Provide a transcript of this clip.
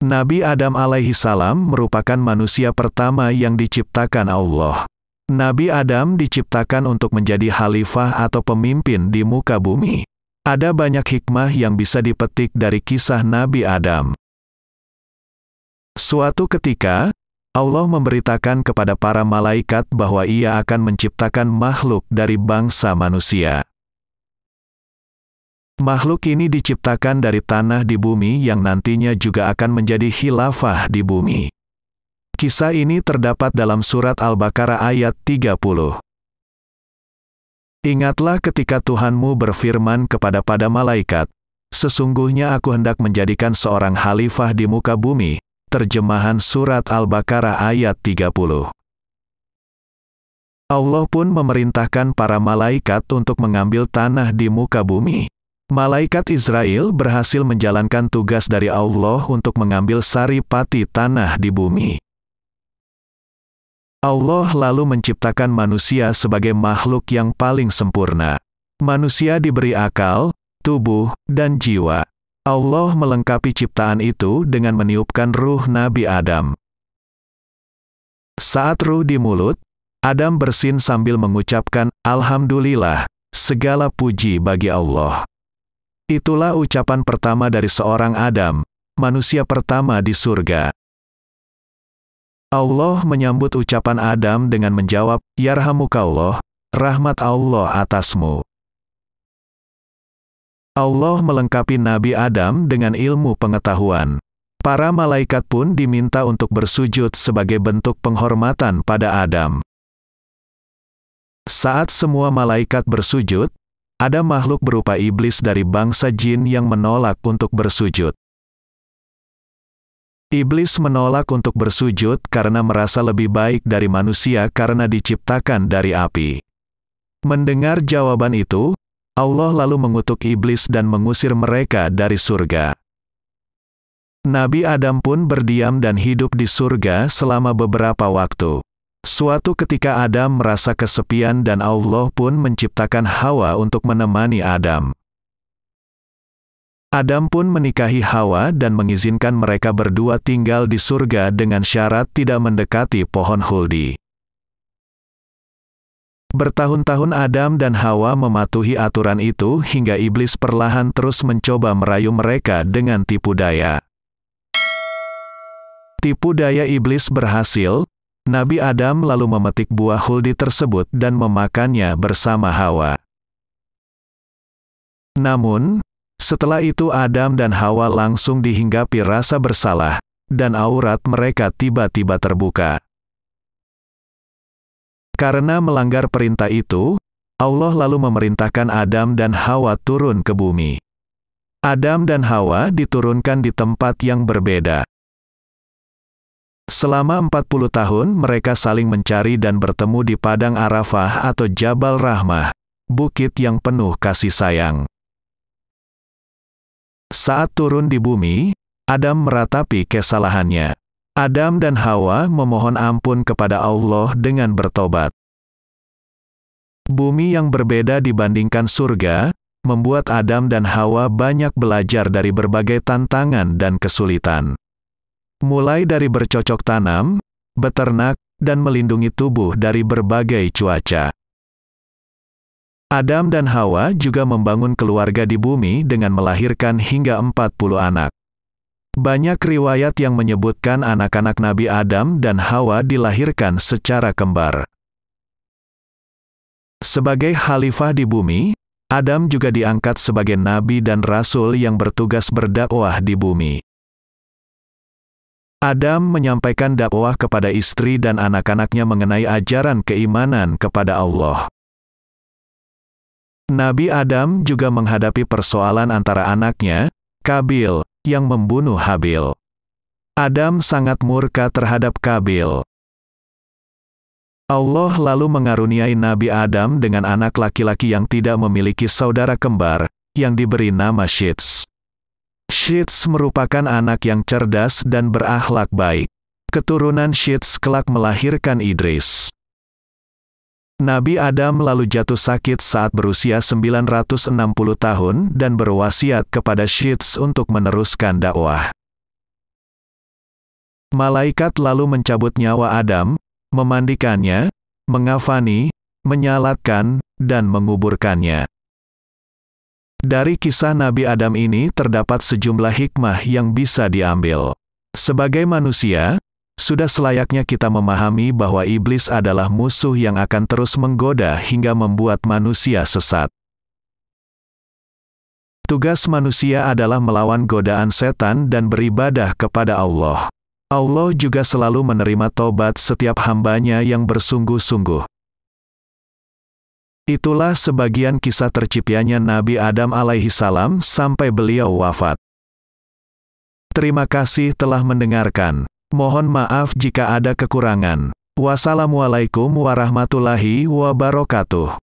Nabi Adam alaihissalam merupakan manusia pertama yang diciptakan Allah. Nabi Adam diciptakan untuk menjadi khalifah atau pemimpin di muka bumi. Ada banyak hikmah yang bisa dipetik dari kisah Nabi Adam. Suatu ketika, Allah memberitakan kepada para malaikat bahwa Ia akan menciptakan makhluk dari bangsa manusia. Makhluk ini diciptakan dari tanah di bumi yang nantinya juga akan menjadi khilafah di bumi. Kisah ini terdapat dalam surat Al-Baqarah ayat 30. Ingatlah ketika Tuhanmu berfirman kepada para malaikat, sesungguhnya aku hendak menjadikan seorang khalifah di muka bumi. Terjemahan surat Al-Baqarah ayat 30. Allah pun memerintahkan para malaikat untuk mengambil tanah di muka bumi. Malaikat Israel berhasil menjalankan tugas dari Allah untuk mengambil saripati tanah di bumi. Allah lalu menciptakan manusia sebagai makhluk yang paling sempurna. Manusia diberi akal, tubuh, dan jiwa. Allah melengkapi ciptaan itu dengan meniupkan ruh Nabi Adam. Saat ruh di mulut, Adam bersin sambil mengucapkan, "Alhamdulillah, segala puji bagi Allah." Itulah ucapan pertama dari seorang Adam, manusia pertama di surga. Allah menyambut ucapan Adam dengan menjawab, "Yarhamukallah, rahmat Allah atasmu." Allah melengkapi Nabi Adam dengan ilmu pengetahuan. Para malaikat pun diminta untuk bersujud sebagai bentuk penghormatan pada Adam. Saat semua malaikat bersujud, ada makhluk berupa iblis dari bangsa jin yang menolak untuk bersujud. Iblis menolak untuk bersujud karena merasa lebih baik dari manusia karena diciptakan dari api. Mendengar jawaban itu, Allah lalu mengutuk iblis dan mengusir mereka dari surga. Nabi Adam pun berdiam dan hidup di surga selama beberapa waktu. Suatu ketika Adam merasa kesepian dan Allah pun menciptakan Hawa untuk menemani Adam. Adam pun menikahi Hawa dan mengizinkan mereka berdua tinggal di surga dengan syarat tidak mendekati pohon huldi. Bertahun-tahun Adam dan Hawa mematuhi aturan itu hingga iblis perlahan terus mencoba merayu mereka dengan tipu daya. Tipu daya iblis berhasil. Nabi Adam lalu memetik buah huldi tersebut dan memakannya bersama Hawa. Namun, setelah itu Adam dan Hawa langsung dihinggapi rasa bersalah, dan aurat mereka tiba-tiba terbuka. Karena melanggar perintah itu, Allah lalu memerintahkan Adam dan Hawa turun ke bumi. Adam dan Hawa diturunkan di tempat yang berbeda. Selama 40 tahun mereka saling mencari dan bertemu di Padang Arafah atau Jabal Rahmah, bukit yang penuh kasih sayang. Saat turun di bumi, Adam meratapi kesalahannya. Adam dan Hawa memohon ampun kepada Allah dengan bertobat. Bumi yang berbeda dibandingkan surga, membuat Adam dan Hawa banyak belajar dari berbagai tantangan dan kesulitan. Mulai dari bercocok tanam, beternak, dan melindungi tubuh dari berbagai cuaca. Adam dan Hawa juga membangun keluarga di bumi dengan melahirkan hingga 40 anak. Banyak riwayat yang menyebutkan anak-anak Nabi Adam dan Hawa dilahirkan secara kembar. Sebagai khalifah di bumi, Adam juga diangkat sebagai nabi dan rasul yang bertugas berdakwah di bumi. Adam menyampaikan dakwah kepada istri dan anak-anaknya mengenai ajaran keimanan kepada Allah. Nabi Adam juga menghadapi persoalan antara anaknya, Kabil, yang membunuh Habil. Adam sangat murka terhadap Kabil. Allah lalu mengaruniai Nabi Adam dengan anak laki-laki yang tidak memiliki saudara kembar, yang diberi nama Syits. Syits merupakan anak yang cerdas dan berakhlak baik. Keturunan Syits kelak melahirkan Idris. Nabi Adam lalu jatuh sakit saat berusia 960 tahun dan berwasiat kepada Syits untuk meneruskan dakwah. Malaikat lalu mencabut nyawa Adam, memandikannya, mengafani, menyalatkan, dan menguburkannya. Dari kisah Nabi Adam ini terdapat sejumlah hikmah yang bisa diambil. Sebagai manusia, sudah selayaknya kita memahami bahwa iblis adalah musuh yang akan terus menggoda hingga membuat manusia sesat. Tugas manusia adalah melawan godaan setan dan beribadah kepada Allah. Allah juga selalu menerima tobat setiap hambanya yang bersungguh-sungguh. Itulah sebagian kisah terciptanya Nabi Adam alaihi salam sampai beliau wafat. Terima kasih telah mendengarkan. Mohon maaf jika ada kekurangan. Wassalamualaikum warahmatullahi wabarakatuh.